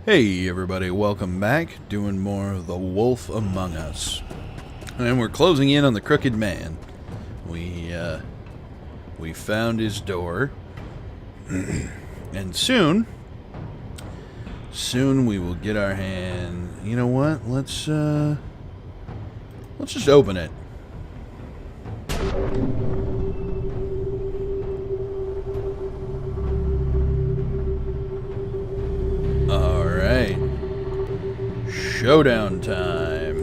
Hey everybody, welcome back, doing more of The Wolf Among Us. And we're closing in on the Crooked Man. We found his door. And soon we will get our hand... You know what? Let's just open it. Alright. Showdown time.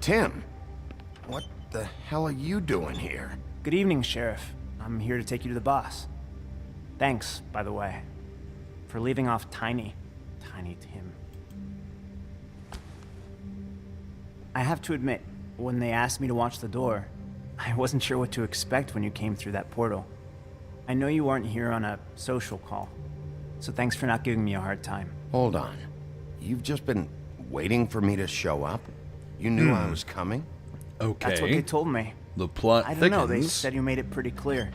Tim, what the hell are you doing here? Good evening, Sheriff. I'm here to take you to the boss. Thanks, by the way, for leaving off Tiny Tim. I have to admit, when they asked me to watch the door, I wasn't sure what to expect when you came through that portal. I know you aren't here on a social call, so thanks for not giving me a hard time. Hold on. You've just been waiting for me to show up? You knew I was coming? Okay. That's what they told me. The plot I thickens. don't know, they said you made it pretty clear.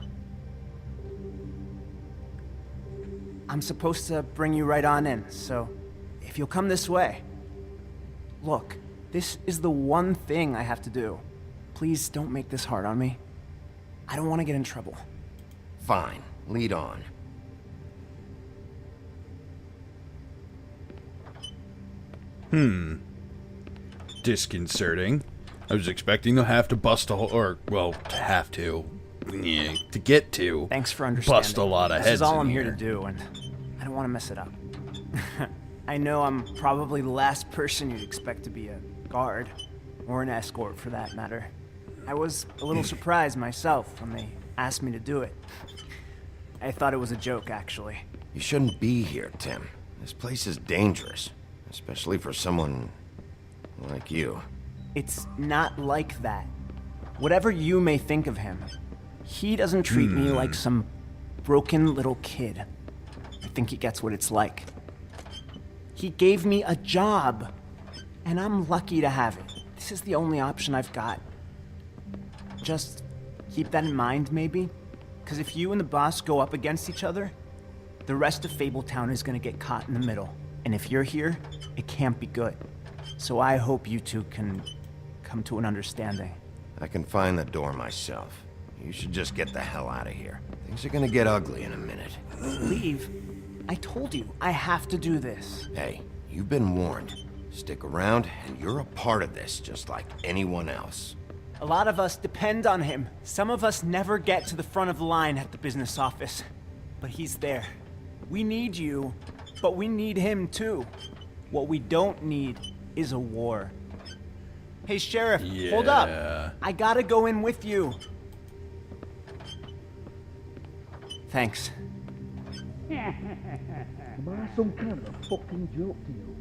I'm supposed to bring you right on in, so if you'll come this way. Look, this is the one thing I have to do. Please don't make this hard on me. I don't want to get in trouble. Fine, lead on. Disconcerting. I was expecting to have to bust a hole, or, well, to get to. Thanks for understanding. Bust a lot of heads. This is all I'm here here to do, and I don't want to mess it up. I know I'm probably the last person you'd expect to be a guard, or an escort for that matter. I was a little surprised myself when they asked me to do it. I thought it was a joke, actually. You shouldn't be here, Tim. This place is dangerous, especially for someone like you. It's not like that. Whatever you may think of him, he doesn't treat me like some broken little kid. I think he gets what it's like. He gave me a job, and I'm lucky to have it. This is the only option I've got. Just keep that in mind, maybe? Because if you and the boss go up against each other, the rest of Fable Town is going to get caught in the middle. And if you're here, it can't be good. So I hope you two can come to an understanding. I can find the door myself. You should just get the hell out of here. Things are gonna get ugly in a minute. Leave? I told you, I have to do this. Hey, you've been warned. Stick around, and you're a part of this, just like anyone else. A lot of us depend on him. Some of us never get to the front of the line at the business office. But he's there. We need you, but we need him too. What we don't need is a war. Hey, Sheriff, hold up. I gotta go in with you. Thanks. Am I some kind of a fucking joke to you?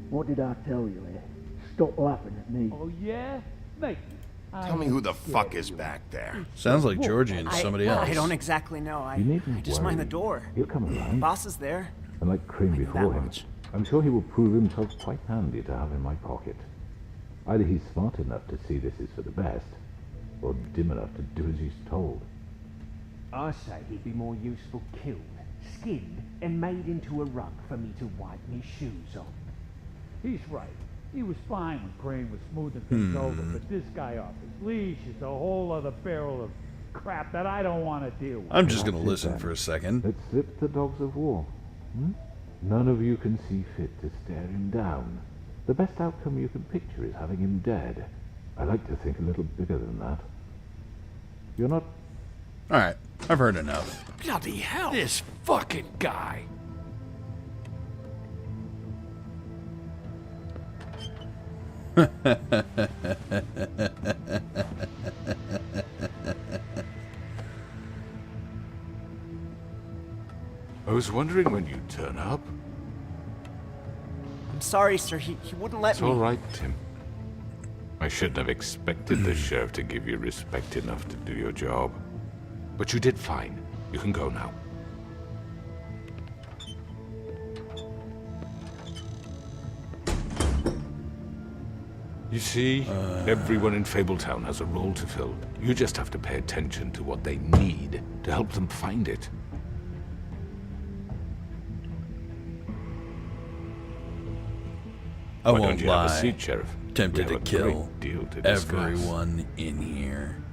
What did I tell you, eh? Stop laughing at me. Oh, yeah? Mate, Tell me who the fuck is back there. Sounds like Georgie and somebody else. I don't exactly know. I needn't just mind the worry. door. He'll come around. Boss is there. And like cream before him, much. I'm sure he will prove himself quite handy to have in my pocket. Either he's smart enough to see this is for the best, or dim enough to do as he's told. I say he'd be more useful killed, skinned, and made into a rug for me to wipe me shoes on. He's right. He was fine when Crane was smoothing things over, but this guy off his leash is a whole other barrel of crap that I don't want to deal with. I'm just gonna That's it listen then. for a second. Let's slip the dogs of war. None of you can see fit to stare him down. The best outcome you can picture is having him dead. I like to think a little bigger than that. You're not... Alright, I've heard enough. Bloody hell! This fucking guy! I was wondering when you'd turn up. I'm sorry, sir. He wouldn't let It's me. all right, Tim. I shouldn't have expected the sheriff to give you respect enough to do your job. But you did fine. You can go now. You see, everyone in Fable Town has a role to fill. You just have to pay attention to what they need to help them find it. I Why won't don't you have a lie. seat, Sheriff? Tempted We to have a kill great deal to discuss. everyone in here.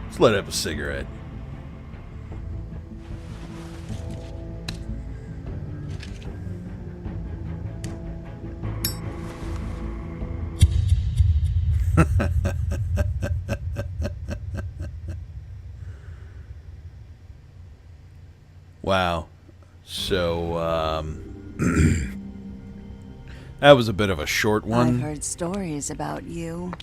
Let's light up a cigarette. Wow. So, that was a bit of a short I've one. heard stories about you.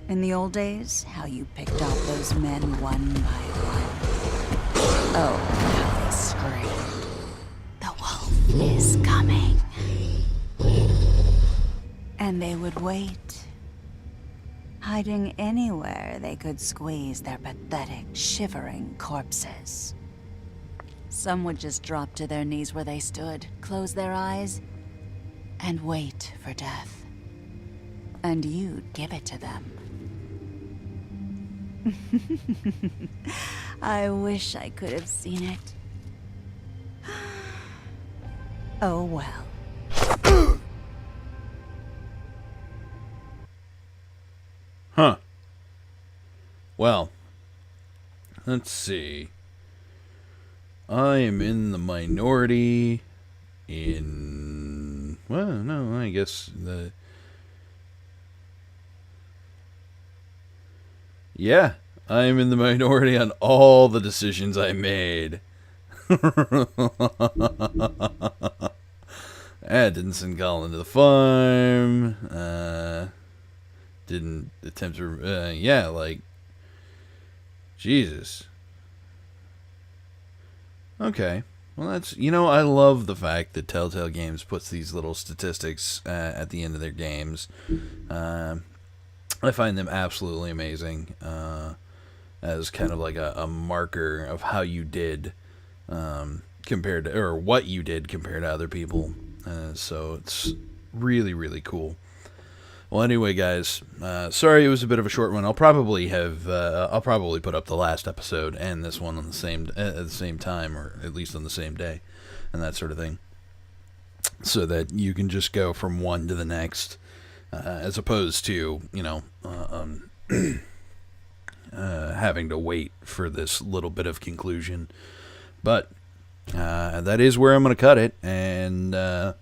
In the old days, how you picked off those men one by one. Oh, how they screamed. The wolf is coming. And they would wait, hiding anywhere they could squeeze their pathetic, shivering corpses. Some would just drop to their knees where they stood, close their eyes, and wait for death. And you'd give it to them. I wish I could have seen it. Oh well. Huh. Well, let's see. I am in the minority in... Well, no, I guess the... Yeah, I am in the minority on all the decisions I made. Didn't send Colin to the farm. Didn't attempt to... yeah, like... Jesus. Okay. Well, that's... You know, I love the fact that Telltale Games puts these little statistics at the end of their games. I find them absolutely amazing. As kind of like a marker of how you did compared to... Or what you did compared to other people. So it's really, really cool. Well, anyway, guys, sorry it was a bit of a short one. I'll probably put up the last episode and this one on the same at the same time, or at least on the same day, and that sort of thing, so that you can just go from one to the next, as opposed to having to wait for this little bit of conclusion. But that is where I'm going to cut it, and.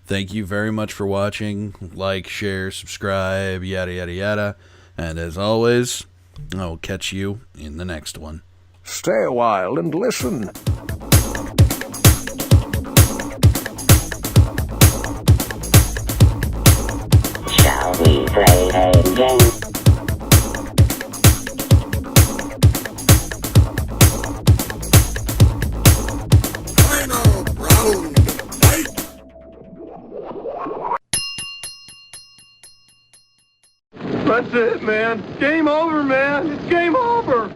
Thank you very much for watching. Like, share, subscribe, yada, yada, yada. And as always, I will catch you in the next one. Stay a while and listen. Shall we play a game? Final round. That's it, man. Game over, man. It's game over.